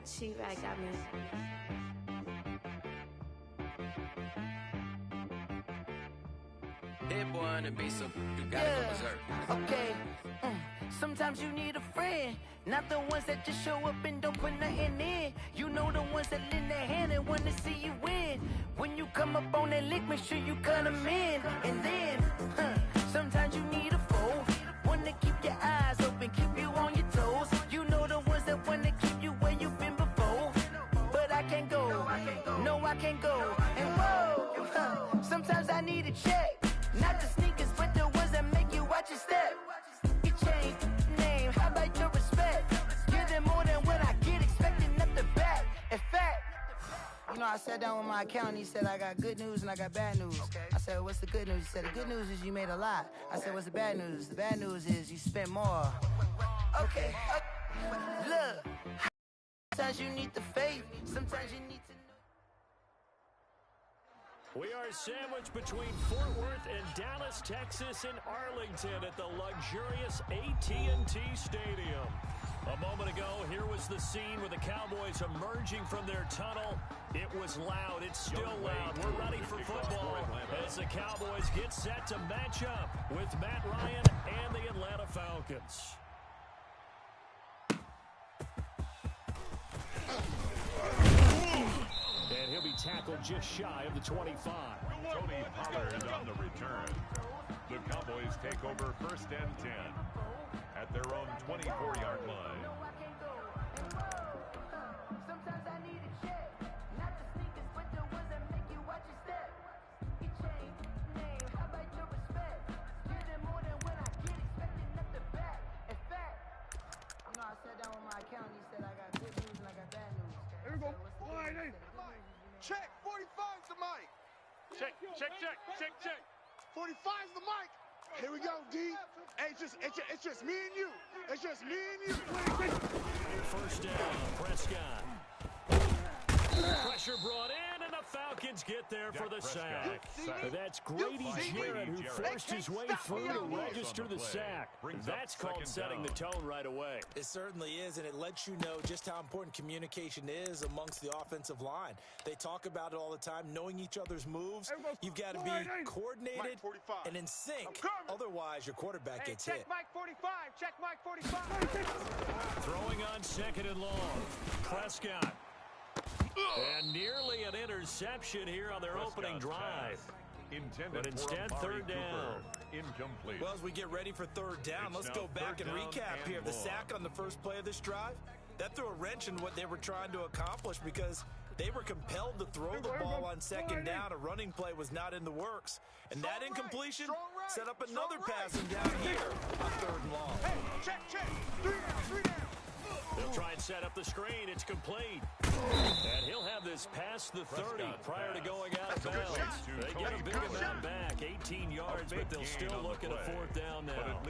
She-Rag got me. Hit one and be so you gotta go berserk. Okay. Sometimes you need a friend, not the ones that just show up and don't put nothing in. You know the ones that lend their hand and wanna see you win. When you come up on that lick, make sure you cut them in. And then, sometimes you need a foe, one to keep your eyes open, keep you on your toes. You know the ones that wanna keep you where you've been before. But I can't go, no I can't go. And whoa, sometimes I need a check. Not the sneakers, but the ones that make you watch your step. You change name, how about your respect? Give them more than what I get, expecting nothing back. In fact, you know, I sat down with my accountant, he said, I got good news and I got bad news. I said, what's the good news? He said, the good news is you made a lot. I said, what's the bad news? The bad news is you spent more. Okay, look, sometimes you need the faith, sometimes you need to know. We are sandwiched between Fort Worth and Dallas, Texas, and Arlington at the luxurious AT&T Stadium. A moment ago, here was the scene with the Cowboys emerging from their tunnel. It was loud. It's still loud. We're ready for football as the Cowboys get set to match up with Matt Ryan and the Atlanta Falcons. And he'll be tackled just shy of the 25. Tony Pollard on the return. The Cowboys take over 1st and 10 at their own 24-yard line. Sometimes I need a check. Not the sneakers, but the ones that make you watch your step. You change name, how about your respect? Give them more than what I get, expecting nothing back. In fact, you know, I sat down with my accountant, he said I got good news and I got bad news. Here we go. Check, 45's the mic. Check. 45's the mic. Here we go, D. Hey, it's just me and you. It's just me and you. First down, Prescott. Pressure brought in, and the Falcons get there for the sack. That's Grady Jarrett who forced his way through to register the sack. That's called setting the tone right away. It certainly is, and it lets you know just how important communication is amongst the offensive line. They talk about it all the time, knowing each other's moves. You've got to be coordinated and in sync. Otherwise, your quarterback gets hit. Check Mike 45. Check Mike 45. Throwing on 2nd and long. Prescott. And nearly an interception here on their opening drive. But instead, 3rd down. Incomplete. Well, as we get ready for 3rd down, let's go back and recap here. The sack on the first play of this drive, that threw a wrench in what they were trying to accomplish because they were compelled to throw the ball on 2nd down. A running play was not in the works. And that incompletion set up another passing down here on 3rd and long. Hey, check. 3 down. They'll try and set up the screen. It's complete. And he'll have this past the 30 prior to going out of bounds. They get a big amount back, 18 yards, but they'll still look at a 4th down now.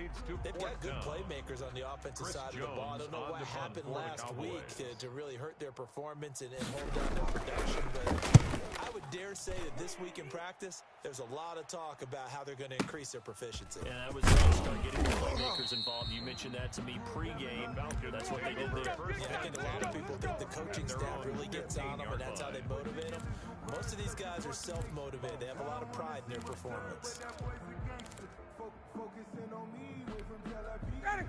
They've got good playmakers on the offensive side of the ball. I don't know what happened last week to really hurt their performance and hold down their production, but I would dare say that this week in practice, there's a lot of talk about how they're going to increase their proficiency. And that was how they start getting the playmakers involved. You mentioned that to me pregame. That's what they did there. Yeah, I think a lot of people think the coaching staff really gets on them, and that's how they motivate them. Most of these guys are self-motivated. They have a lot of pride in their performance.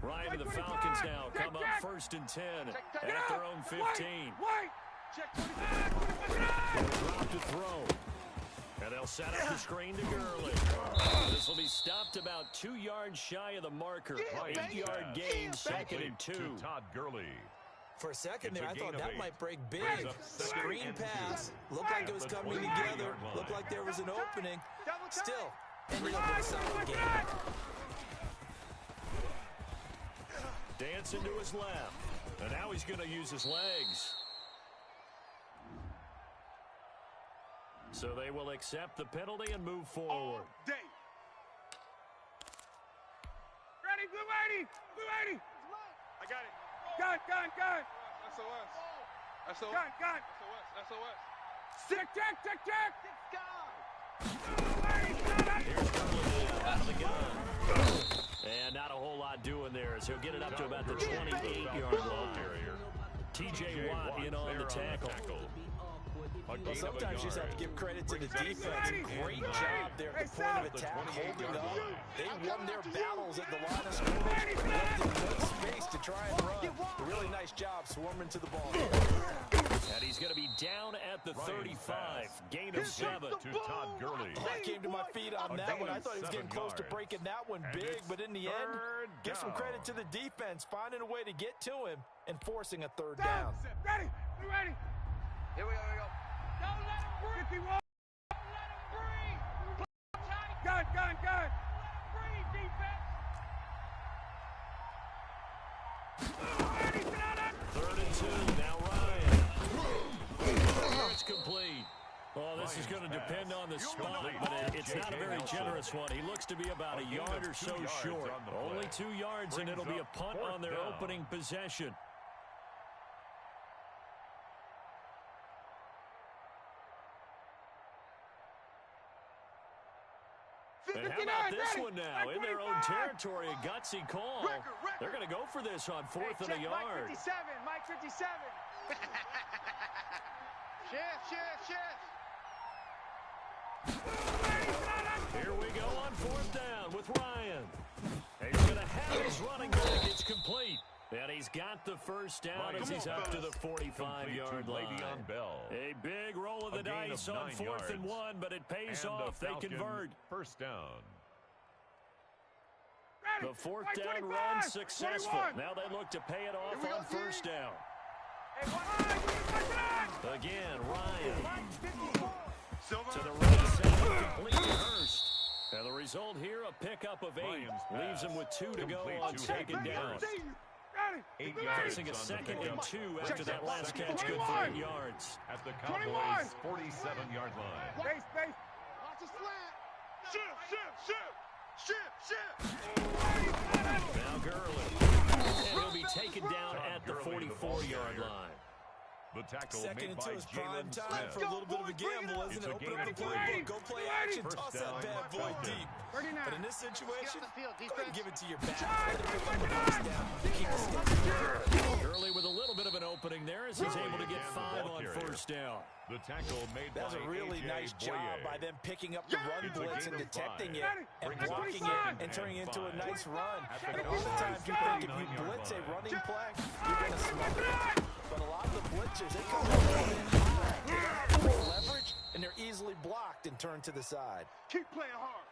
Ryan and the Falcons now come up 1st and 10 at their own 15. Drop to throw. And they'll set up the screen to Gurley. This will be stopped about 2 yards shy of the marker. 8-yard gain, 2nd and 2. Todd Gurley. For a second there, I thought that might break big. Screen pass. Looked like it was coming together. Looked like there was an opening. Still, ended up with a solid game. Dancing to his left. And now he's going to use his legs. So they will accept the penalty and move forward. Ready, blue 80. I got it. Gun. SOS. Gun. SOS. Check. Here's Gurley out of the gun. And not a whole lot doing there as he'll get it up to about the 28-yard line. T.J. Watt in on the tackle. Well, sometimes you just have to give credit to the defense. Great job there at the point of attack, holding up. They won their battles at the line of scrimmage, left in good space to try and run. A really nice job swarming to the ball. And he's going to be down at the 35. Gain of 7. To Todd Gurley. Oh, I came to my feet on that one. I thought he was getting close to breaking that one big, but in the end, give some credit to the defense, finding a way to get to him and forcing a third down. Ready? You ready? Here we go, here we go. Don't let him breathe. 51. Don't let him breathe. Gun. Breathe, defense. Third and 2. Now Ryan. It's complete. Oh, this is going to depend on the spot, but it's not a very generous one. He looks to be about a yard or so short. Only 2 yards, and it'll be a punt on their opening possession. And how about this one now? In their own territory, a gutsy call. They're going to go for this on 4th and a yard. Mike 57. Shift. Here we go on 4th down with Ryan. He's going to have his running back. It's complete. And he's got the first down as he's up to the 45-yard line. A big roll of the dice on 4th and 1, but it pays off. They convert. First down. The 4th down run successful. Now they look to pay it off on 1st down. Again, Ryan. To the right side, completely Hurst. And the result here, a pickup of 8. Leaves him with 2 to go on 2nd down. Facing a 2nd and 2 after that last catch, good for 8 yards. At the Cowboys' 47-yard line. Base. Watch the slant. Shift. Now Gurley. And he'll be taken down at the 44-yard line. The tackle 2nd made and by 2 is prime Jalen time for a little bit of a gamble, isn't it? Open up the playbook, go play action, toss that bad boy deep. But in this situation, go ahead and give it to your back. Gurley with a little bit of an opening there as he's able to get 5 on 1st down. The tackle made That was a really nice job by them picking up the run blitz and detecting it and blocking it and turning it into a nice run. And oftentimes you think if you blitz a running play, you're going to smother it. But a lot of the blitzers, they come up high. They got full leverage, and they're easily blocked and turned to the side. Keep playing hard.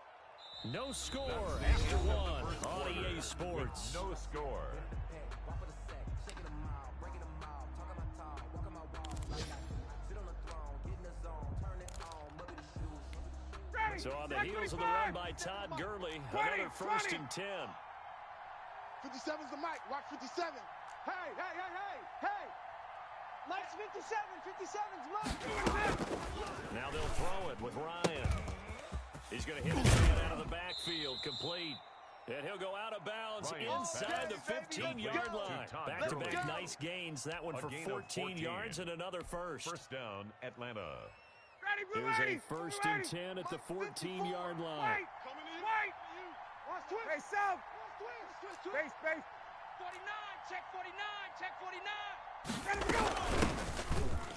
No score after 1 on EA Sports. No score. So on the heels of the run by Todd Gurley, another 1st and 10. 57's the mic. Watch 57. Hey. Mike's 57. 57's Mike. Now they'll throw it with Ryan. He's going to hit his man out of the backfield, complete. And he'll go out of bounds inside the 15-yard line. Back-to-back nice gains. That one for 14 yards and another first. First down, Atlanta. Here's a 1st and 10 at the 14-yard line. Wait. Hey, South. Base. 49. Check 49.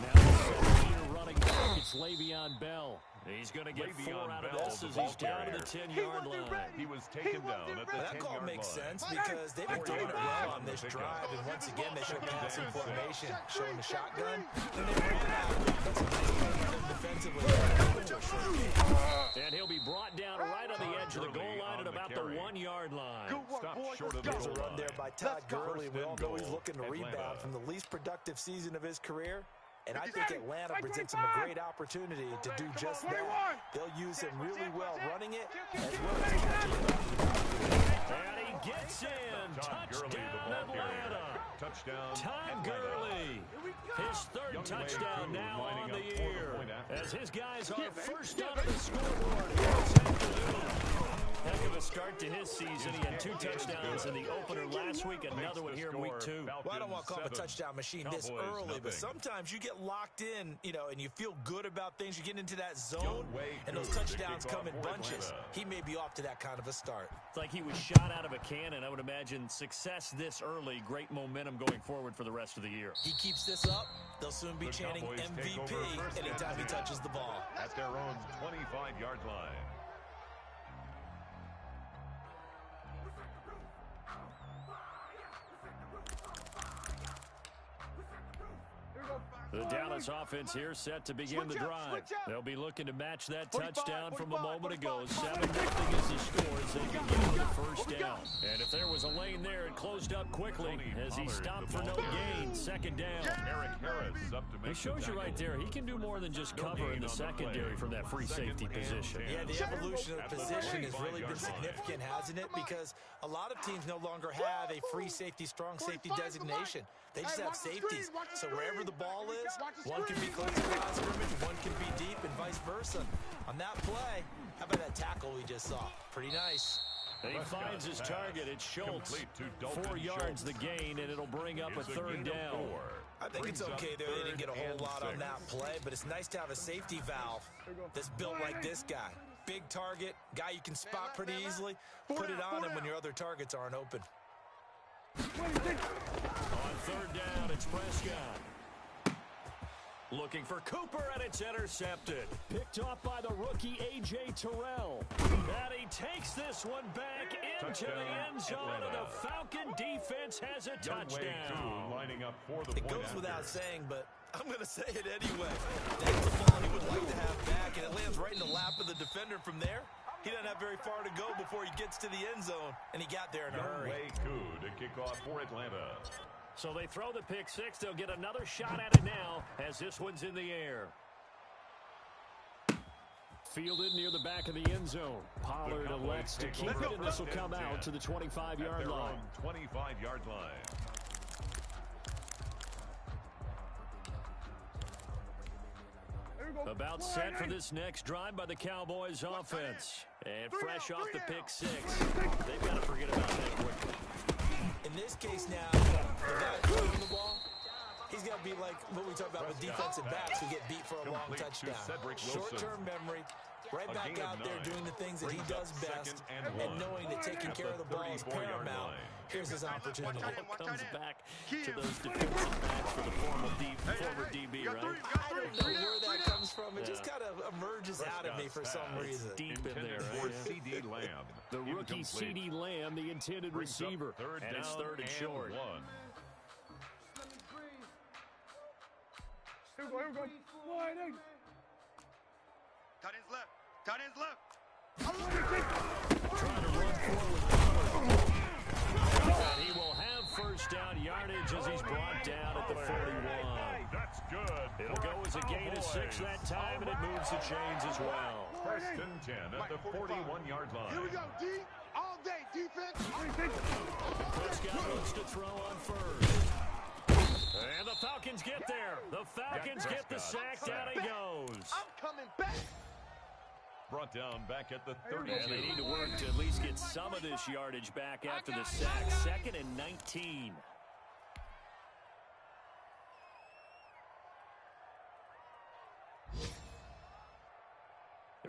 Now the 17-year running back, it's Le'Veon Bell. He's going to get 4 out of this as he's down to the 10-yard line. He was taken down at the 10-yard line. That call makes sense because they've been doing it well on this drive, and once again they show passing formation, showing the shotgun, and they ran out. That's a nice play by them defensively. And he'll be brought down right on the edge of the goal line at about the 1-yard line. Stop short of the There's a goal run there by line. Todd Gurley. We all know he's goal, looking to Atlanta. rebound from the least productive season of his career. And I think Atlanta presents him a great opportunity to do just that. They'll use him really well running it as well as catching it. And he gets in. Touchdown, Atlanta. Touchdown, Todd Gurley. His 3rd touchdown now on the year. As his guys are first out of the scoreboard here this afternoon. Heck of a start start to his season. He had 2 touchdowns in the opener last week, another one here in week 2. Well, I don't want to call him a touchdown machine this early, but sometimes you get locked in, and you feel good about things. You get into that zone, and those touchdowns come in bunches. He may be off to that kind of a start. It's like he was shot out of a cannon. I would imagine success this early, great momentum going forward for the rest of the year. He keeps this up, they'll soon be chanting MVP anytime he touches the ball. At their own 25-yard line. The Dallas offense here set to begin the drive. They'll be looking to match that touchdown from a moment ago. 7-0 is the score as they begin with a first down. And if there was a lane there, it closed up quickly as he stopped for no gain. Second down. Eric Harris up to make It shows you right there, he can do more than just cover in the secondary from that free safety position. Yeah, the evolution of the position has really been significant, hasn't it? Because a lot of teams no longer have a free safety, strong safety designation. They just have safeties. So wherever the ball is, one can be close to the line of scrimmage, one can be deep, and vice versa. On that play, how about that tackle we just saw? Pretty nice. He finds his target. It's Schultz. 4 yards the gain, and it'll bring up a third down. I think it's okay there. They didn't get a whole lot on that play, but it's nice to have a safety valve that's built like this guy. Big target, guy you can spot pretty easily. Put it on him when your other targets aren't open. On third down, it's Prescott. Looking for Cooper, and it's intercepted. Picked off by the rookie A.J. Terrell. And he takes this one back into the end zone, and the Falcon defense has a touchdown. Lining up for the It goes without saying, but I'm going to say it anyway. That's the ball he would like to have back, and it lands right in the lap of the defender from there. He doesn't have very far to go before he gets to the end zone, and he got there in a hurry. To kick off for Atlanta. So they throw the pick six. They'll get another shot at it now as this one's in the air. Fielded near the back of the end zone. Pollard elects to keep it, and this will come out to the 25-yard line. 25-yard line. About set for this next drive by the Cowboys offense. And fresh off the pick six. They've got to forget about that quickly. In this case now, the guy throwing the ball, he's got to be like what we talk about with defensive backs who get beat for a long touchdown. Short-term memory, right back out there doing the things that he does best, and knowing that taking care of the ball is paramount. Here's his opportunity. Comes back to those defensive backs for the former DB, right? I don't know where that comes from. It just kind of emerges out of me for some reason. Deep in there, right? C.D. Lamb. The rookie C.D. Lamb, the intended receiver. And it's third and short. Here we go. Wide. Tight ends left. Tight ends left. Trying to run forward. And he will have first down yardage as he's brought down at the 41. That's good. It'll go as a gain of 6 that time, and it moves the chains as well. First and 10 at the 41-yard line. Here we go, D. All day, defense. Prescott looks to throw on first. And the Falcons get there. The Falcons get the sack. Down he goes. I'm coming back. Brought down back at the 32. And they need to work to at least get some of this yardage back after the sack. 2nd and 19.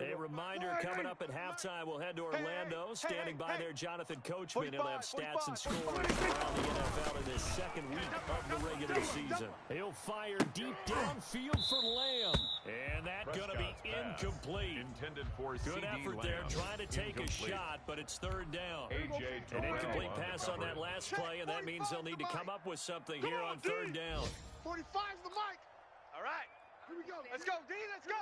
A reminder coming up at halftime. We'll head to Orlando. Standing by there, Jonathan Coachman. He'll have stats and scores around the NFL in his second week of the regular season. He'll fire deep downfield for Lamb. And that's going to be incomplete. Intended for Good effort there, trying to take a shot, but it's third down. An incomplete pass on that last play, and that means they'll need to come up with something here on third down. 45's the mic. All right. Here we go. Let's go, D. Let's go.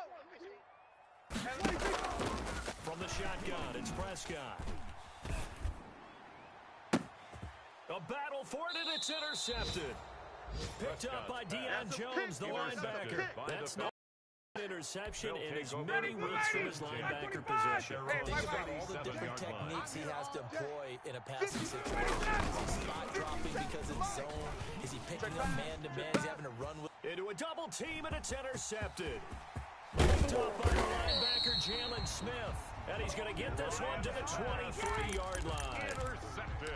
From the shotgun, it's Prescott. A battle for it, and it's intercepted. Picked up by Deion Jones, the linebacker. That's not an interception in as many weeks from his linebacker position. Think about all the different techniques he has to employ in a passing situation. Is he spot dropping because it's zone? Is he picking up man-to-man? Is he having to run with? Into a double team, and it's intercepted. picked off by the linebacker, Jalen Smith. And he's going to get this one to the 23-yard line. Intercepted.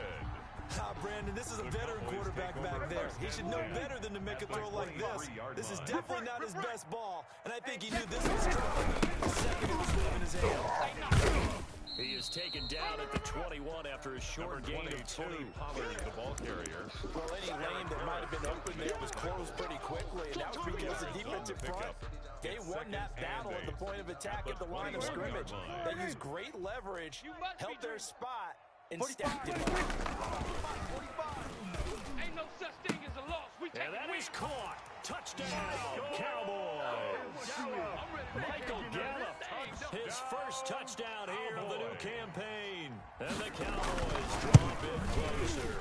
Brandon, this is a veteran quarterback back there. He should know better than to make a throw like this. This is definitely not his best ball, and I think he knew this was trouble. The second it was leaving his hand. He is taken down at the 21 after a short gain of 2. Pollard, the ball carrier. Well, any lane that might have been open there was closed pretty quickly, and that was because the defensive front, they won that battle at the point of attack at the line of scrimmage. They used great leverage, held their spot, and stacked him up. Ain't no such thing as a loss. We take And that it. is caught. Touchdown, Cowboys. Michael Gallup, his first touchdown here of the new campaign. And the Cowboys draw a bit closer.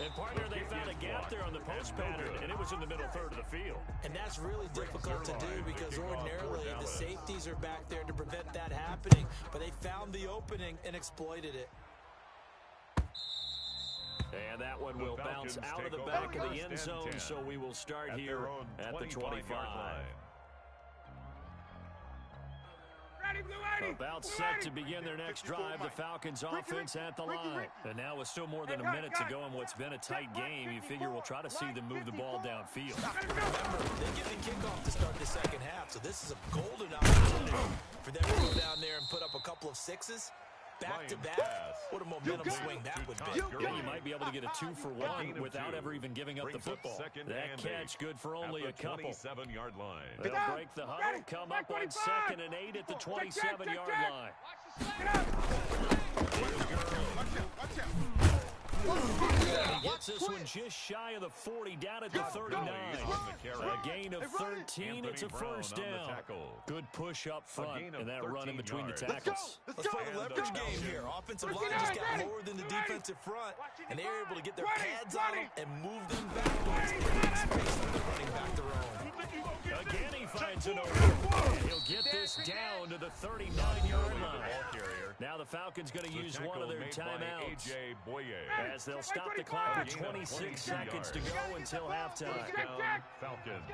And partner, they found a gap there on the post pattern, and it was in the middle third of the field. And that's really difficult to do because ordinarily the safeties are back there to prevent that happening. But they found the opening and exploited it. And that one will bounce out of the back of the end zone, so we will start here at the 25. About set to begin their next drive, the Falcons offense at the line. And now with still more than a minute to go in what's been a tight game, you figure we'll try to see them move the ball downfield. Remember, they get the kickoff to start the second half, so this is a golden opportunity for them to go down there and put up a couple of sixes. Back-to-back, what a momentum swing that would be. Yeah, you might be able to get a 2-for-1 without ever even giving up the football. That catch good for only a couple. 27-yard line. They'll break the huddle, come up on 2nd and 8 at the 27-yard line. He gets this one just shy of the 40, down at the 39. A gain of 13, it's a first down. Good push up front, and that run in between the tackles. Let's play the leverage game here. Offensive line just got lower than the defensive front, and they were able to get their pads on them and move them backwards. They made space for the running back their own. Again, he finds an opening. He'll get this down to the 39-yard line. Now the Falcons going to use one of their timeouts as they'll stop the clock with 26 seconds to go until halftime. Falcons.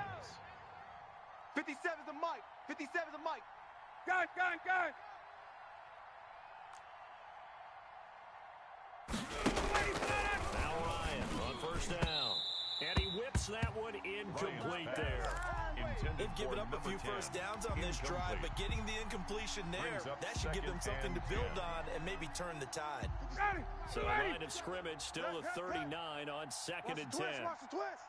57's the mic. 57's the mic. Gun. Now Ryan on first down. And he whips that one incomplete there. They've given up a few first downs on this drive, but getting the incompletion there, that should give them something to build on and maybe turn the tide. So line of scrimmage still the 39 on 2nd and 10. Watch the twist.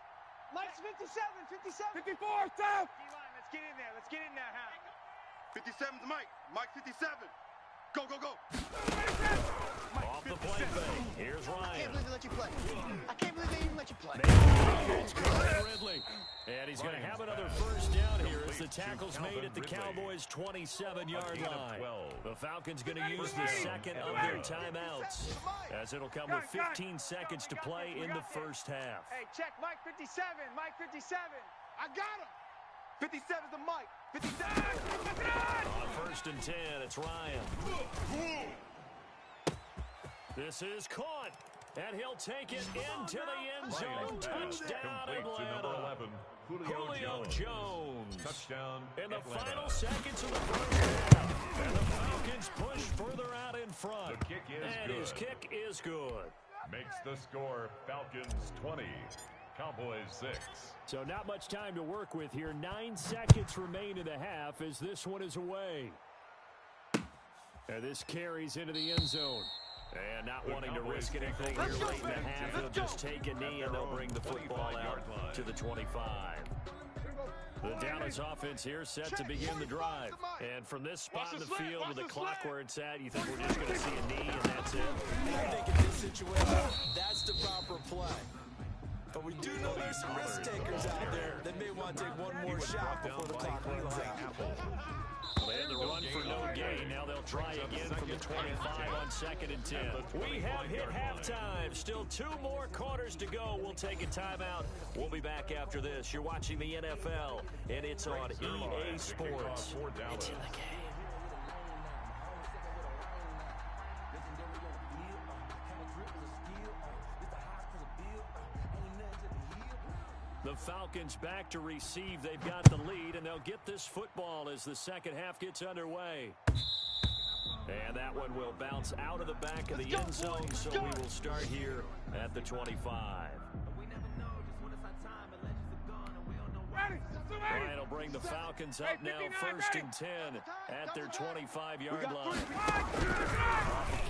Mike's 57. 54, stop. Let's get in there. Let's get in there, huh? 57's Mike. Mike 57. Go. Off the play fake. Here's Ryan. I can't believe they let you play. I can't believe they even let you play. It's Colin Ridley. And he's going to have another first down here as the tackle's made at the Cowboys' 27-yard line. The Falcons going to use the second of their timeouts as it'll come with 15 seconds to play in the first half. Hey, check Mike 57. Mike 57. I got him. 57's the mic. 57. On 1st and 10, it's Ryan. This is caught, and he'll take it into the end zone. Touchdown, Atlanta. Julio Jones. Touchdown, in the Atlanta. final seconds of the first half. And the Falcons push further out in front. The kick is and good. his kick is good. Makes the score Falcons 20, Cowboys 6. So not much time to work with here. 9 seconds remain in the half as this one is away. And this carries into the end zone. And not wanting to risk anything here late in the half, they'll just take a knee and they'll bring the football out to the 25. The Dallas offense here set to begin the drive. And from this spot in the field with the clock where it's at, you think we're just going to see a knee and that's it? I think in this situation, that's the proper play. But we do know there's some risk takers out there that may want to take one more shot before the clock runs out. They had the run for no gain. Now they'll try again from the 25 on 2nd and 10. We have hit halftime. Still 2 more quarters to go. We'll take a timeout. We'll be back after this. You're watching the NFL, and it's on EA Sports. It's in the game. The The Falcons back to receive. They've got the lead, and they'll get this football as the second half gets underway. And that one will bounce out of the back of the end zone, so we will start here at the 25. Ryan will bring the Falcons up now, 1st and 10 at their 25-yard line.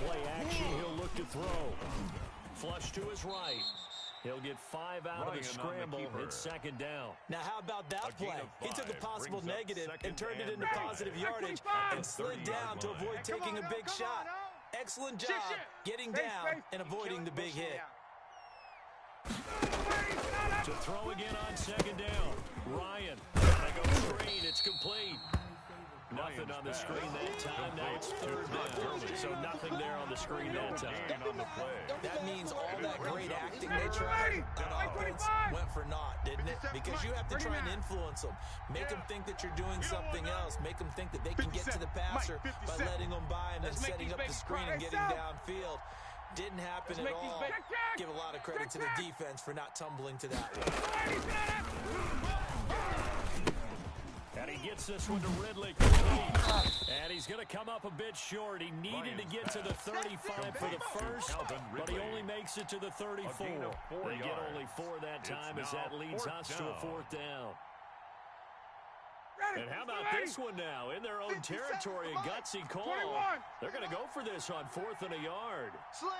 Play action, he'll look to throw. Flush to his right. He'll get 5 out of the scramble. It's 2nd down. Now, how about that play? He took a possible negative and turned it into positive yardage and slid down to avoid taking a big shot. Excellent job getting down and avoiding the big hit. To throw again on 2nd down. Ryan. They go screen. It's complete. Nothing on the screen that time. Now it's 3rd down. So nothing there on the screen that time. That means all that great acting they tried on offense went for naught, didn't it? Because you have to try and influence them. Make them think that you're doing something else. Make them think that they can get to the passer by letting them by and then setting up the screen and getting downfield. Didn't happen at all. Give a lot of credit to the defense for not tumbling to that one. And he gets this one to Ridley. And he's going to come up a bit short. He needed to get to the 35 for the first, but he only makes it to the 34. They get only 4 that time as that leads us to a 4th down. And how about this one now? In their own territory, a gutsy call. They're going to go for this on 4th and a yard. Slam.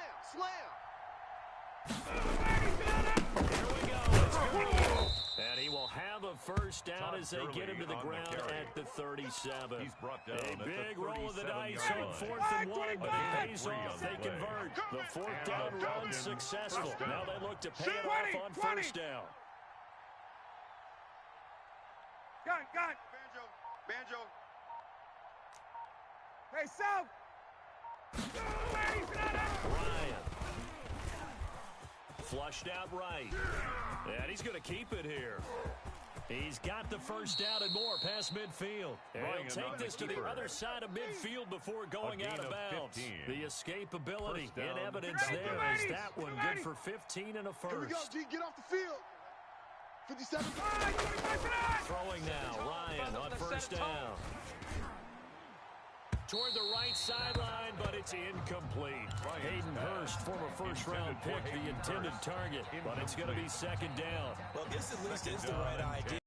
Here we go. It's good. And he will have a 1st down as they get him to the ground at the 37. A big roll of the dice on 4th and 1, but it pays off. They convert. The 4th down run successful. Now they look to pay it off on 1st down. Gun. Banjo. Hey, South. Ryan. Flushed out right. And he's going to keep it here. He's got the 1st down and more past midfield. And he'll take this to the other side of midfield before going out of bounds. The escapability in evidence there is that one good for 15 and a 1st. Here we go, G. Get off the field. 57. Throwing now. Ryan on 1st down. Toward the right sideline, but it's incomplete. Hayden Hurst, former 1st-round pick, the intended target, but it's going to be 2nd down. Well, this at least is the right idea.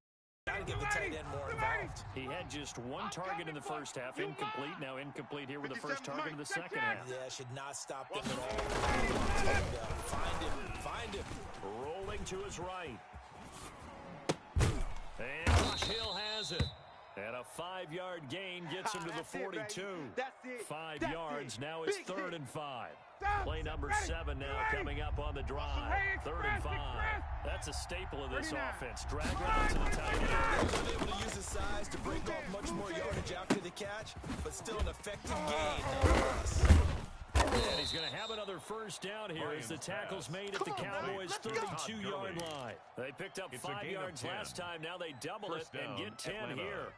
Got to give the tight end more involved. He had just 1 target in the 1st half, incomplete. Now incomplete here with the 1st target in the 2nd half. Yeah, should not stop them at all. Find him. Rolling to his right. And Josh Hill has it. And a 5-yard gain gets him to the 42. 5 yards. Now it's 3rd and 5. Play number 7 now coming up on the drive. 3rd and 5. That's a staple of this offense. Drag route to the tight end. He's able to use his size to break off much more yardage after the catch, but still an effective gain nonetheless. And he's going to have another 1st down here as the tackle's made at the Cowboys' 32-yard line. They picked up 5 yards last time. Now they double it and get 10 here.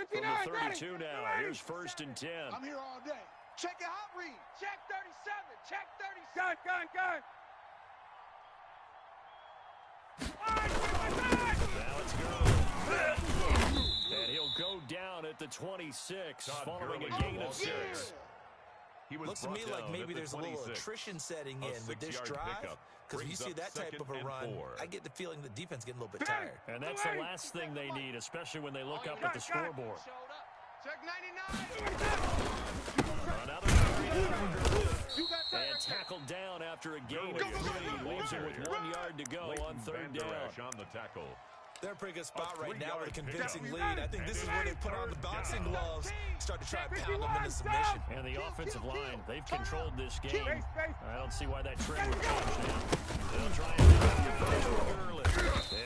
From the 32 now, here's 1st and 10. I'm here all day. Check it, hot read. Check 37. Check 37. Gun. Now it's good. And he'll go down at the 26, following a gain of 6. Looks to me like maybe there's a little attrition setting in with this drive. Because if you see that type of a run, I get the feeling the defense getting a little bit tired. And that's the last thing they need, especially when they look up at the scoreboard. Check 99. Another and tackled down after a gain of 3. Leaves him with 1 yard to go on 3rd down. On the tackle. They're in a pretty good spot right now with a convincing lead. I think this is where they put on the boxing gloves, start to try and pound them into submission. And the offensive line, they've controlled this game. I don't see why that trend would change now. They'll try and do it early.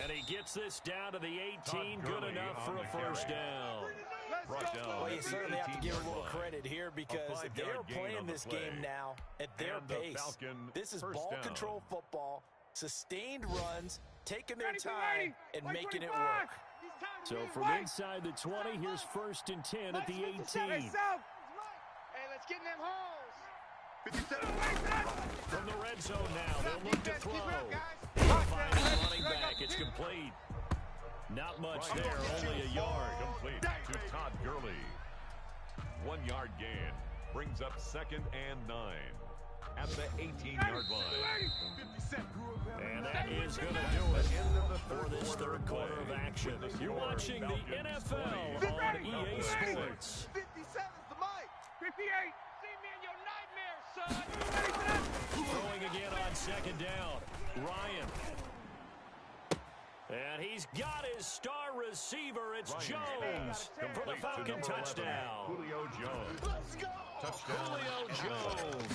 And he gets this down to the 18, good enough for a 1st down. Well, you certainly have to give a little credit here because if they're playing this game now at their pace, this is ball control football, sustained runs, taking their time and making it work. So from inside the 20, here's 1st and 10 at the 18. Hey, let's get in them holes. From the red zone now, they'll look to throw. Finds the running back. It's complete. Not much there, only a yard. Complete to Todd Gurley. 1 yard gain brings up 2nd and 9 at the 18-yard line. And that is going to do it for this third quarter of action. You're watching the NFL on EA Sports. 57's the mic. 58. See me in your nightmares, son. Throwing again on 2nd down. Ryan. And he's got his star receiver. It's Jones for the Falcon touchdown. Julio Jones. Let's go. Touchdown. Julio Jones.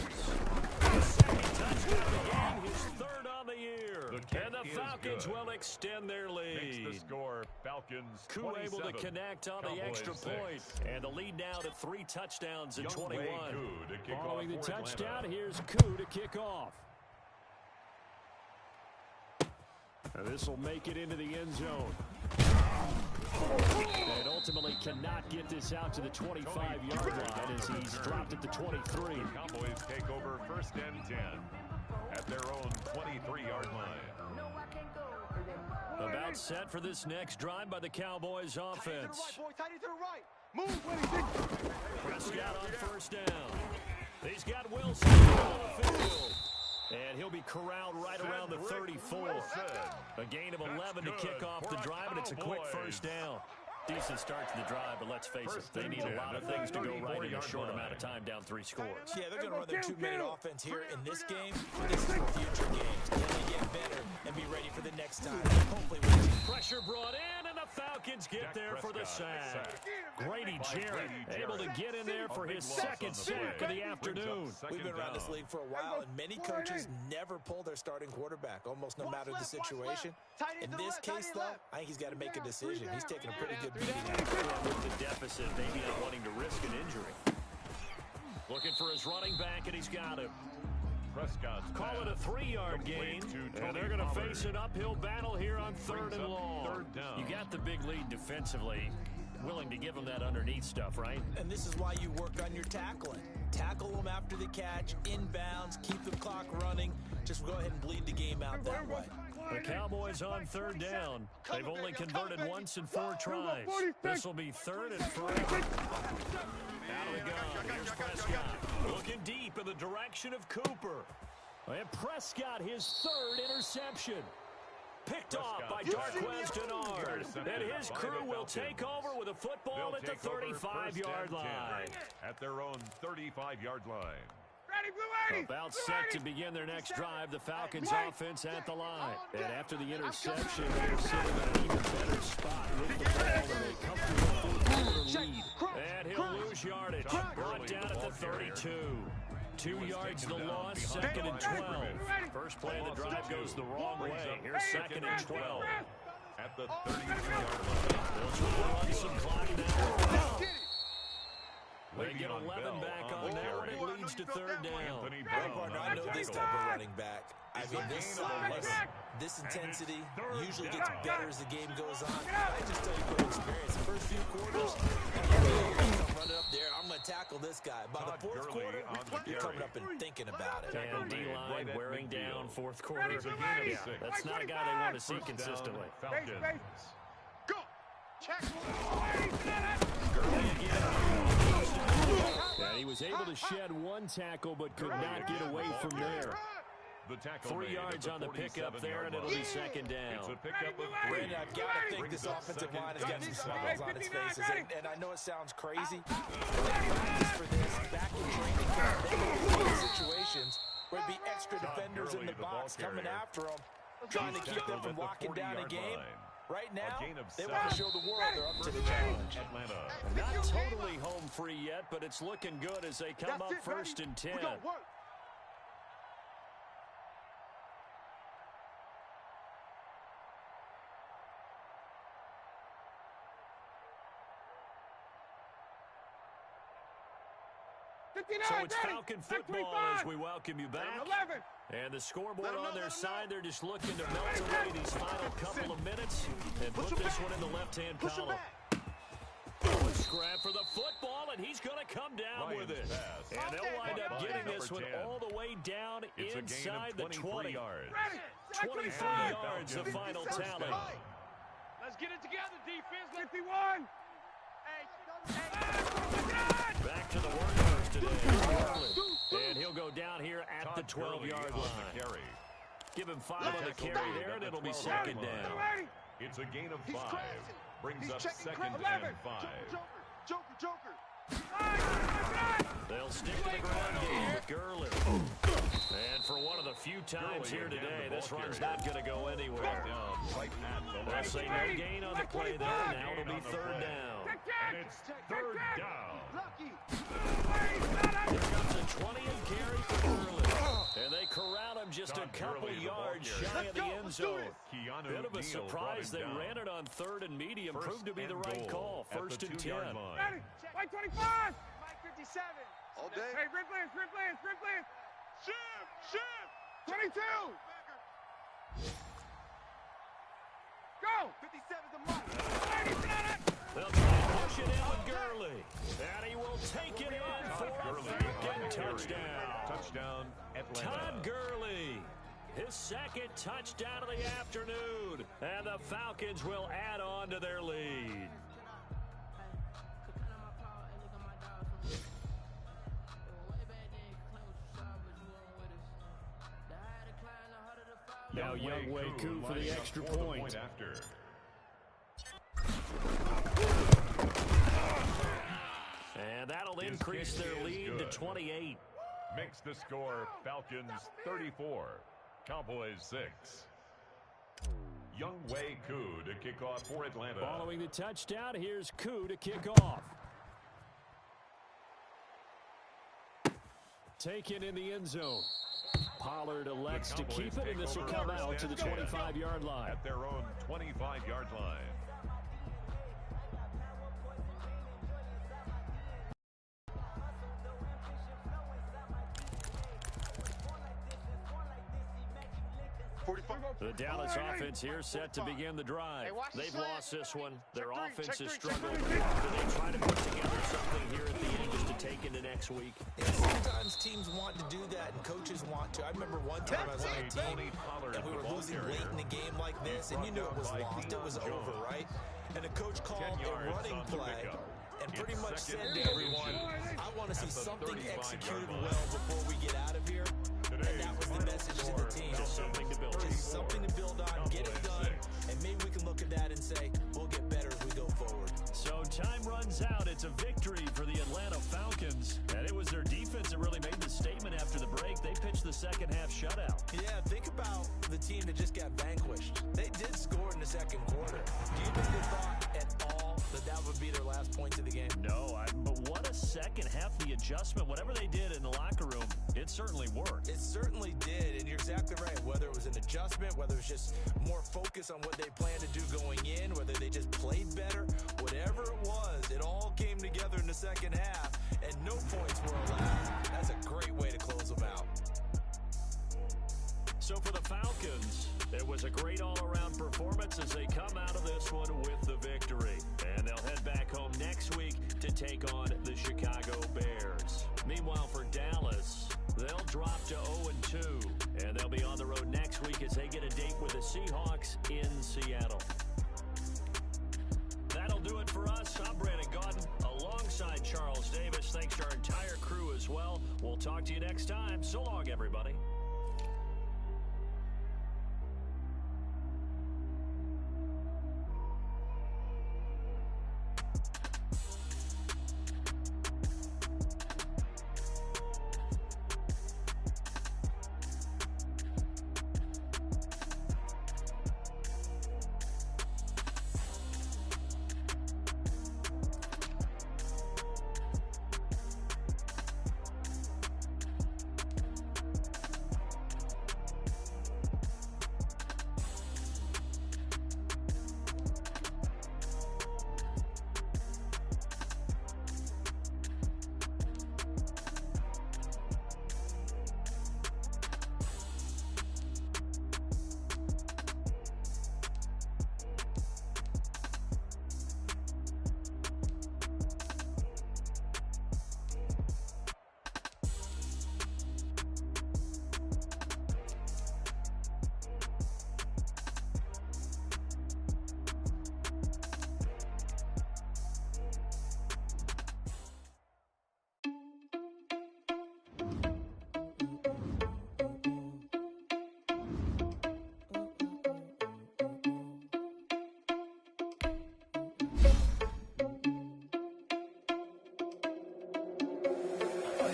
Second touchdown of the game, his 3rd on the year. And the Falcons will extend their lead. Makes the score Falcons Koo able to 27, connect on the Cowboys extra 6. point. And the lead now to 3 touchdowns in 21. Koo to kick Following the off for touchdown, Atlanta. here's Koo to kick off. And this will make it into the end zone. And ultimately cannot get this out to the 25-yard line as he's dropped at the 23. The Cowboys take over 1st and 10 at their own 23-yard line. About set for this next drive by the Cowboys offense. Prescott on 1st down. He's got Wilson on the field. And he'll be corralled right around the 34. A gain of 11 to kick off the drive, and it's a quick 1st down. Decent start to the drive, but let's face it, they need a lot of things to go right in a short amount of time, down 3 scores. Yeah, they're going to run their 2-minute offense here in this game. This is for future games. Can they get better and be ready for the next time? Hopefully we'll see. Pressure brought in, and the Falcons get there for the sack. Grady Jarrett able to get in there for his 2nd sack of the afternoon. We've been around this league for a while, and many coaches never pull their starting quarterback, almost no matter the situation. In this case, though, I think he's got to make a decision. He's taking a pretty good beating. With the deficit, maybe not wanting to risk an injury. Looking for his running back, and he's got him. Prescott's Call it a 3-yard gain, and they're going to face an uphill battle here on 3rd and long. 3rd down. You got the big lead defensively. Willing to give them that underneath stuff, right? And this is why you work on your tackling. Tackle them after the catch, inbounds, keep the clock running. Just go ahead and bleed the game out that way. The Cowboys on 3rd down. They've only converted once in 4 tries. This will be 3rd and 3. Out of the gun. Here's Prescott. Looking deep in the direction of Cooper. And Prescott, his 3rd interception. Picked off by Darquez Denard. And his crew will take over with a football at the 35-yard line. At their own 35-yard line. About set to begin their next drive, the Falcons offense at the line. And after the interception, they're sitting in an even better spot with the ball and a comfortable 4-quarter lead. And he'll lose yardage. Brought down at the 32. 2 yards the loss, 2nd and 12. First play of the drive goes the wrong way. Here's 2nd and 12. At the 33-yard line. They'll run some clock now. They get 11 back on that one. It leads to 3rd down. I know this type of running back. I mean, this size, this intensity usually gets better as the game goes on. I just tell you from experience, the first few quarters, I'm running up there, I'm going to tackle this guy. By the 4th quarter, you're coming up and thinking about it. And D-line wearing down 4th quarter. Yeah, that's not a guy they want to see consistently. Go. Check. And he was able to shed 1 tackle, but could not get away from there. 3 yards on the pickup there, and it'll be 2nd down. Brandon, I've got to think this offensive line has got some smiles on its faces, and I know it sounds crazy. They practice for this back in training camp. They go in situations where there'd be extra defenders in the box coming after them, trying to keep them from locking down a game. Right now, they want to show the world they're up to the challenge. Not totally home free yet, but it's looking good as they come up 1st and 10. So it's Falcon football as we welcome you back. And the scoreboard on their side, they're just looking to melt away these final couple of minutes and put this one in the left-hand column. scrap for the football, and he's going to come down Ryan's with it. pass. And they'll wind up By getting this number one 10. all the way down It's inside a the gain of 20. 23 yards. 23 yards, the final tally. Let's get it together, defense. 51. Back to the workhorse today. And he'll go down here at the 12-yard line. Give him 5 on the carry there, and it'll be second down. It's a gain of 5. Brings He's up checking second crowd. and 5. Joker. They'll stick to the ground game with Gurley. And for one of the few times here today, this run's not going to go anywhere. They'll say no gain on the play there. Now it'll be third down. And it's third down. Here comes a 20th carry for Gurley. And they corral him just a couple yards shy of the end zone. Bit of a surprise. They ran it on third and medium. Proved to be the right call. First and 10. Mike 25. Mike 57. All day. Hey, sprint plans. Shift. 22. Go. 57 is the Mike. They'll try to push it in with Gurley. And he will take it in for a Falcon touchdown. Touchdown, Atlanta. Todd Gurley, his second touchdown of the afternoon. And the Falcons will add on to their lead. Now Young Wei Koo for the extra point. And that'll increase their lead to 28. Makes the score Falcons 34, Cowboys 6. Young Wei Koo to kick off for Atlanta. Following the touchdown, here's Koo to kick off. Taken in the end zone. Pollard elects to keep it, and this will come out to the 25-yard line. At their own 25-yard line. The Dallas offense here set to begin the drive. They've lost this one. Their offense has struggled. They try to put together something here at the end just to take into next week. Yeah, sometimes teams want to do that and coaches want to. I remember one time I was on a team and we were losing late in a game like this, and you knew it was lost. It was over, right? And the coach called a running play and pretty much said to everyone, I want to see something executed well before we get out of here. And that was the message to the team. Just something to build. Just something to build on, get it done, and maybe we can look at that and say, we'll get better as we go forward. So time runs out. It's a victory for the Atlanta Falcons. And it was their defense that really made the statement after the break. They pitched the second half shutout. Yeah, think about the team that just got vanquished. They did score in the second quarter. Do you think they thought at all that that would be their last points of the game? No, but what a second half, the adjustment, whatever they did in the locker room, it certainly worked. It certainly did, and you're exactly right. Whether it was an adjustment, whether it was just more focus on what they planned to do going in, whether they just played better, whatever it was, it all came together in the second half, and no points were allowed. That's a great way to close them out. So for the Falcons, it was a great all-around performance as they come out of this one with the victory. And they'll head back home next week to take on the Chicago Bears. Meanwhile, for Dallas, they'll drop to 0-2. And they'll be on the road next week as they get a date with the Seahawks in Seattle. That'll do it for us. I'm Brandon Gaudin alongside Charles Davis. Thanks to our entire crew as well. We'll talk to you next time. So long, everybody.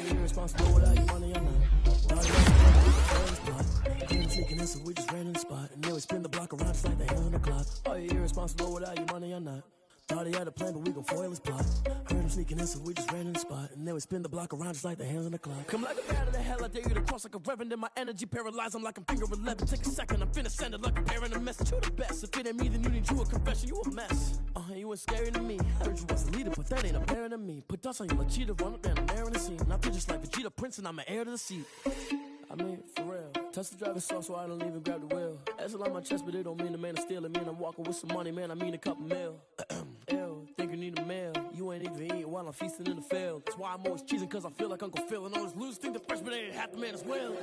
you irresponsible without your money or not? Sneaking in, so we just ran in the spot. And then we spin the block around just like the hands on the clock. Are you irresponsible without your money or not? Thought he had a plan, but we gon' foil his plot. Heard him sneaking in, so we just ran in the spot. And then we spin the block around just like the hands on the clock. Come like a bat of the hell, I dare you to cross like a reverend. In my energy paralyzed, I'm like I'm finger 11. Take a second, I'm finna send it like a parent a message. You the best, if it ain't me, then you need you a confession. You a mess. You ain't scary to me. Heard you was the leader, but that ain't apparent to me. Put dust on you like cheetah, run up down the air in the scene. Not just like Vegeta Prince, and I'm an heir to the seat. I mean, for real. Touch the driver's soft, so I don't even grab the wheel. That's on my chest, but it don't mean the man is stealing. Mean I'm walking with some money, man. I mean a couple mil. Ew, think you need a meal. You ain't even eating while I'm feasting in the field. That's why I'm always cheesing, cause I feel like Uncle Phil. And all this loose think the freshman ain't half the man as well.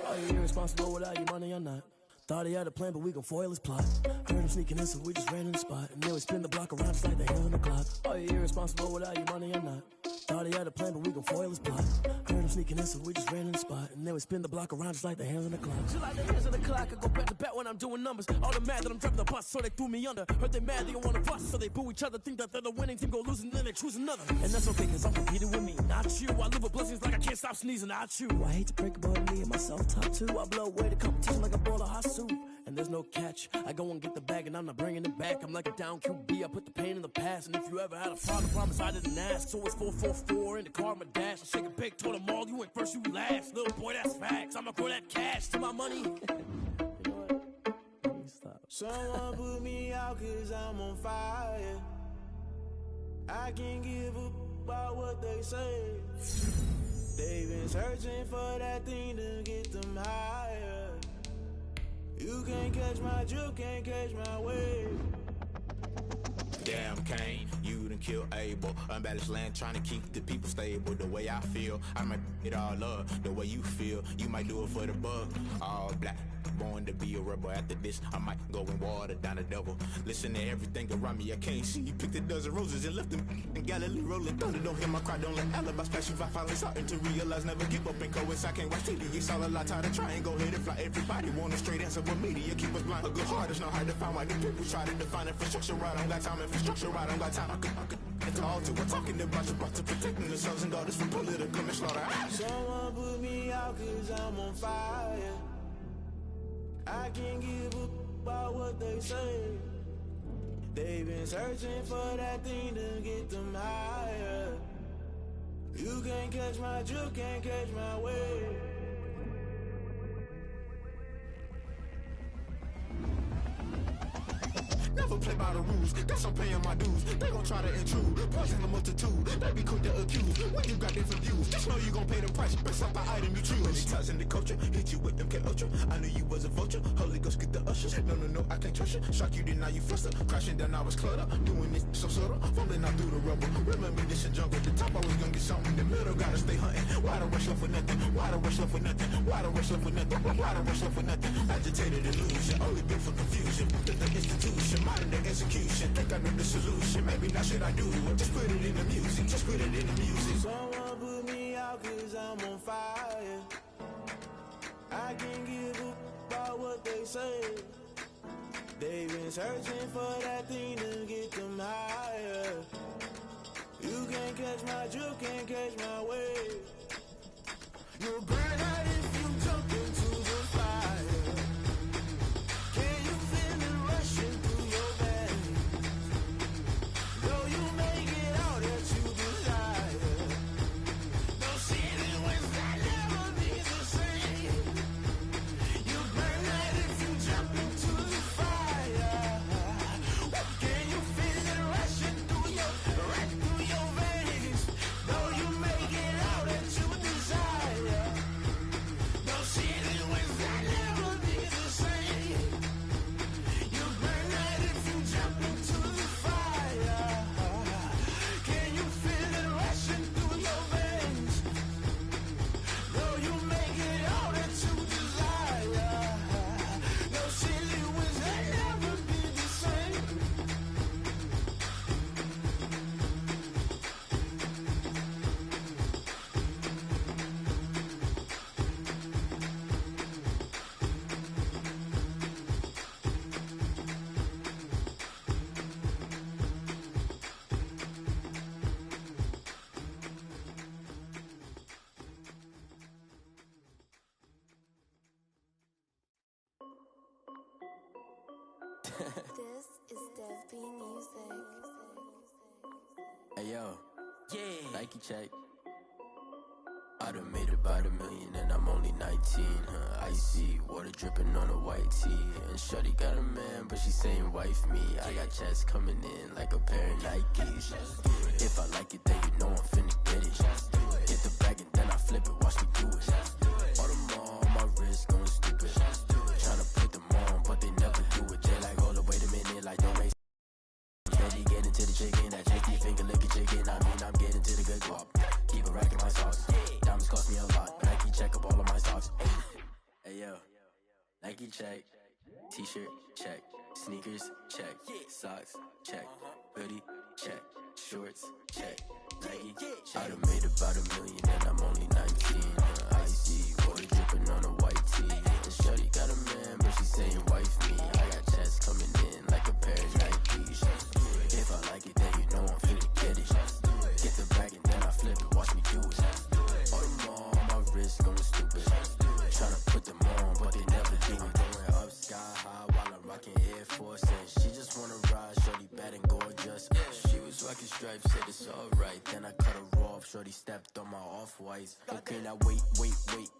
Are you irresponsible without your money or not? Thought he had a plan, but we gon' foil his plot. Heard him sneaking in, so we just ran in the spot. And then we spin the block around just like the hands on the clock. Are you irresponsible without your money or not? Thought he had a plan, but we gon' foil his plot. Heard him sneaking in, so we just ran in the spot. And then we spin the block around just like the hands on the clock. Just like the hands on the clock, I go back to back when I'm doing numbers. All the mad that I'm driving the bus, so they threw me under. Heard they mad, they don't wanna bust, so they boo each other. Think that they're the winning team, go losing, then they choose another. And that's okay, cause I'm competing with me, not you. I live with blessings like I can't stop sneezing, not you. I hate to break about me and my self-talk too. I blow away the competition like a bowl of hot soup. And there's no catch. I go and get the bag and I'm not bringing it back. I'm like a down QB, I put the pain in the past. And if you ever had a problem, promise I didn't ask. So it's 444 in the car, my dash. I shake a big, told them all, you went first, you last. Little boy, that's facts. I'ma grow that cash to my money. You know what? Let me stop. Someone put me out cause I'm on fire. I can't give up about what they say. They've been searching for that thing to get them higher. You can't catch my drill, can't catch my wave. Damn, Kane, you done killed Abel. Unbalanced land, trying to keep the people stable. The way I feel, I might it all up. The way you feel, you might do it for the bug. All black, born to be a rebel. After this, I might go and water down the devil. Listen to everything around me, I can't see. You picked a dozen roses and left them in Galilee rolling thunder. Don't hear my cry, don't let alibis pass you. I finally starting to realize, never give up and coincide. I can't watch TV, it's all a lot, time to try and go ahead and fly. Everybody want a straight answer, but media keep us blind. A good heart is not hard to find. Why the people try to define infrastructure right? I don't got time, infrastructure right, I don't got time. I could talk to. We're talking about you, about to protecting the sons and daughters from political manslaughter. Someone put me out cause I'm on fire. I can't give up about what they say. They've been searching for that thing to get them higher. You can't catch my drill, can't catch my wave. Never play by the rules, guess I'm paying my dues. They gon' try to intrude, poison the multitude. They be quick to accuse, when you got different views. Just know you gon' pay the price, based off the item you choose. Many times in the culture, hit you with MK Ultra. I knew you was a vulture, Holy Ghost get the ushers. No, I can't trust you. Shock you, then now you fluster. Crashing down, I was cluttered. Doing this so subtle, falling out through the rubble. Remember this a jungle, the top always gonna get something. The middle gotta stay hunting. Why the rush left for nothing? Why the rush left for nothing? Why the rush left for nothing? Why the rush left for nothing? Agitated illusion, only built for confusion. The institution, modern day execution. Think I know the solution. Maybe not should I do it? Just put it in the music. Just put it in the music. Someone put me out cause I'm on fire. I can't give up about what they say. They've been searching for that thing to get them higher. You can't catch my drill, can't catch my wave. You'll burn out if you jump into the fire. Can you feel it rushing through your veins? Though you may get out that you desire. No ceiling when that never be the same. You burn out if you jump into the fire. Can you feel it rushing through your veins? Though you may get out that you desire. This is Dev B Music. Hey yo, yeah, Nike check. I done made about $1 million and I'm only 19. Icy water dripping on a white tee. And shorty got a man, but she saying wife me. I got checks coming in like a pair of Nikes. If I like it, then you know I'm finna get it. Get the bag and then I flip it, watch me do it. All them on my wrist going stupid. Tryna put them on, but they never do it. They like, hold up, wait a minute, like don't make steady getting to the chicken, that JT finger licking chicken. I mean, I'm getting to the good guap. Keep a rack in my sauce. Diamonds cost me a lot. Nike check up all of my stocks. Hey yo, Nike check. T-shirt check. Sneakers check. Socks check. Hoodie check. Shorts check. Nike. I done made about $1 million and I'm only 19. Icy water dripping on a white tee. And shorty got a man, but she saying wife me. I got checks coming in like a pair of Nikes. If I like it, then you know I'm finna get it. Get the bag and then I flip it, watch me do it. All them on my wrist going stupid. Tryna put them on, but they never do it. Going up sky high while I'm rocking Air Force. And she just wanna ride, shorty bad and gorgeous. She was rocking stripes, said it's alright. Then I cut her off, shorty stepped on my off-whites. Okay, now wait.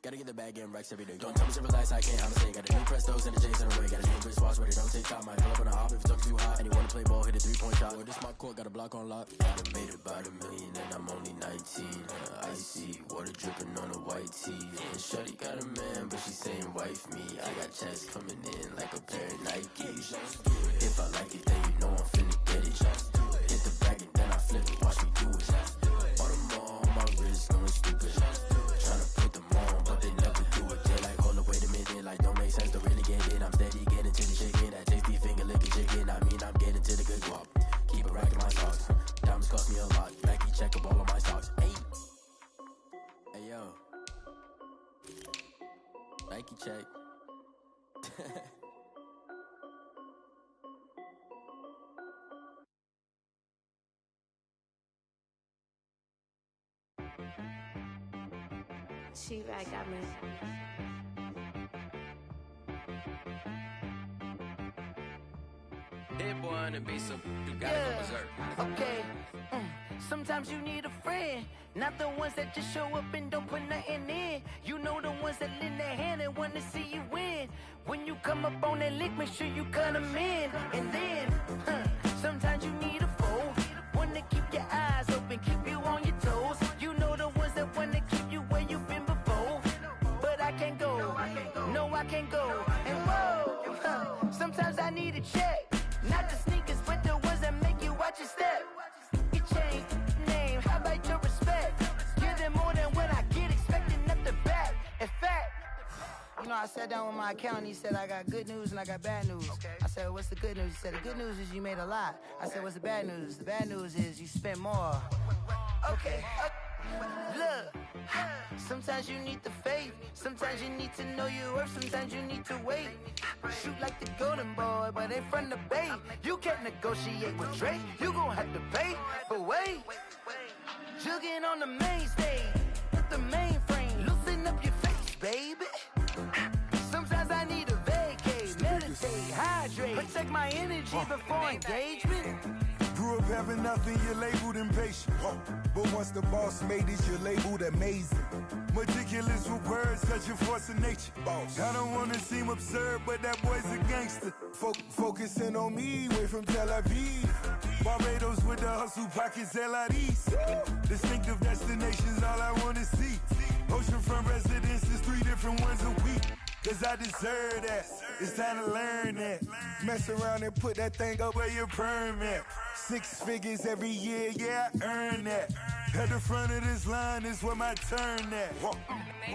Gotta get the bag and racks every day. Don't tell me to relax, I can't, I'm saying. Got a new Prestos and a J's in the way. Got a new Chris Watch, but it don't take time. Might pull up on a hop if it's too hot. And you wanna play ball, hit a 3-point shot. Or this my court, got a block on lock. I done made about $1 million and I'm only 19. Icy water dripping on a white tee. And shorty got a man, but she saying wife me. I got checks coming in like a pair of Nikes. If I like it, then you know I'm finna get it. Get the bag and then I flip it, watch me do it. All them on my wrist going stupid. Tryna put them on, but they never do it. They like, hold up, wait a minute, like don't make sense, don't really get it. I'm steady getting to the chicken, that JP finger licking chicken. I mean, I'm getting to the good guap. Keep a rack in my socks. Diamonds cost me a lot. Nike check up all of my stocks. Hey yo, Nike check. She right got me. Hit boy on the beat, so you gotta go berserk. Okay. Sometimes you need a friend, not the ones that just show up and don't put nothing in. You know the ones that lend their hand and want to see you win. When you come up on that lick, make sure you cut them in. And then, sometimes you need a foe, one to keep your eyes open, keep you on your toes. You know the ones that want to keep you where you've been before. But I can't go, no I can't go. And whoa, sometimes I need a check, not the sneakers, but the ones that make you watch your step. You change name, how about your respect? Give them more than what I get, expecting nothing back. In fact, you know, I sat down with my accountant, he said I got good news and I got bad news. I said, what's the good news? He said, the good news is you made a lot. I said, what's the bad news? The bad news is you spent more. Okay. Look, sometimes you need the faith, sometimes you need to know your worth, sometimes you need to wait. Shoot like the golden boy, but in front of Bay. You can't negotiate with Drake, you gon' have to pay. But wait, jugging on the main stage, with the mainframe, loosen up your face, baby. Sometimes I need a vacate, meditate, hydrate, protect my energy before engagement. Grew up having nothing, you're labeled impatient. But once the boss made it, you're labeled amazing. Meticulous with words, such a force of nature. I don't wanna seem absurd, but that boy's a gangster. Focusing on me, way from Tel Aviv. Barbados with the hustle, pockets LIDs. Distinctive destinations, all I wanna see. Oceanfront residences, 3 different ones a week. Cause I deserve that, it's time to learn that. Mess around and put that thing up where your permit. 6 figures every year, yeah, I earn that. At the front of this line is where my turn at.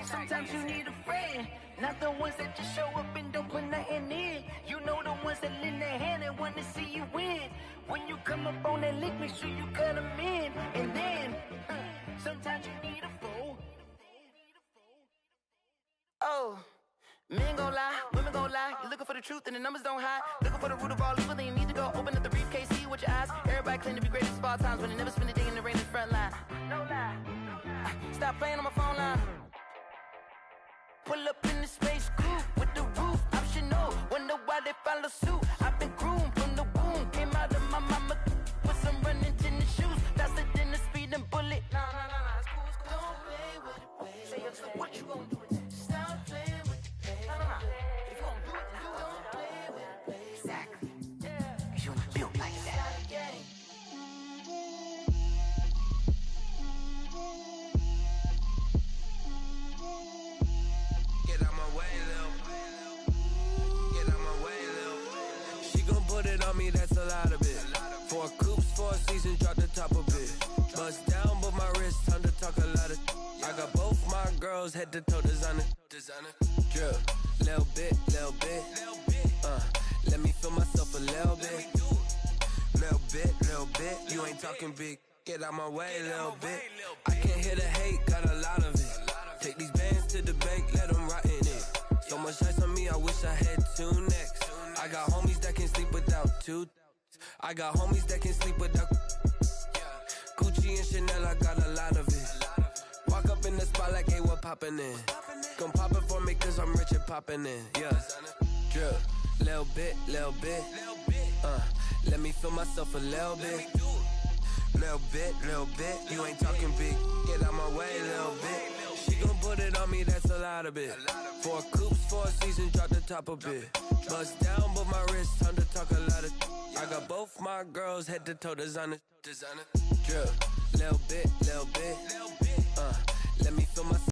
Sometimes you need a friend, not the ones that just show up and don't put nothing in. You know the ones that lend their hand and want to see you win. When you come up on that lick, make sure you cut them in. And then, sometimes you need a foe. Oh. Men gon' lie, women gon' lie. You're looking for the truth and the numbers don't hide. Looking for the root of all evil, then you need to go open up the briefcase, see with your eyes. Everybody claim to be greatest of all times, but they never spend a day in the rain in the front line. No lie. Stop playing on my phone line. Pull up in the space coupe with the roof optional. Wonder why they follow suit. I've been groomed seasons, drop the top a bit. Bust down, but my wrist, time to talk a lot of. I got both my girls head to toe designer. Drip, little bit. Let me feel myself a little bit. Little bit. You ain't talking big. Get out my way, little bit. I can't hear the hate, got a lot of it. Take these bands to the bank, let them rot in it. So much ice on me, I wish I had 2 necks. I got homies that can sleep without 2. I got homies that can sleep without. Gucci and Chanel, I got a lot of it. Walk up in the spot like, hey, what poppin' in? Come pop it for me, cause I'm rich and poppin' in. Yeah. Drip, little bit. Let me feel myself a little bit. Little bit. You ain't talking big. Get out my way, little bit. She gon' put it on me, that's a lot of it. 4 coops, 4 seasons, drop the top a bit. Bust down, but my wrist, time to talk a lot of. I got both my girls head to toe designer. Drip, little bit. Let me feel myself.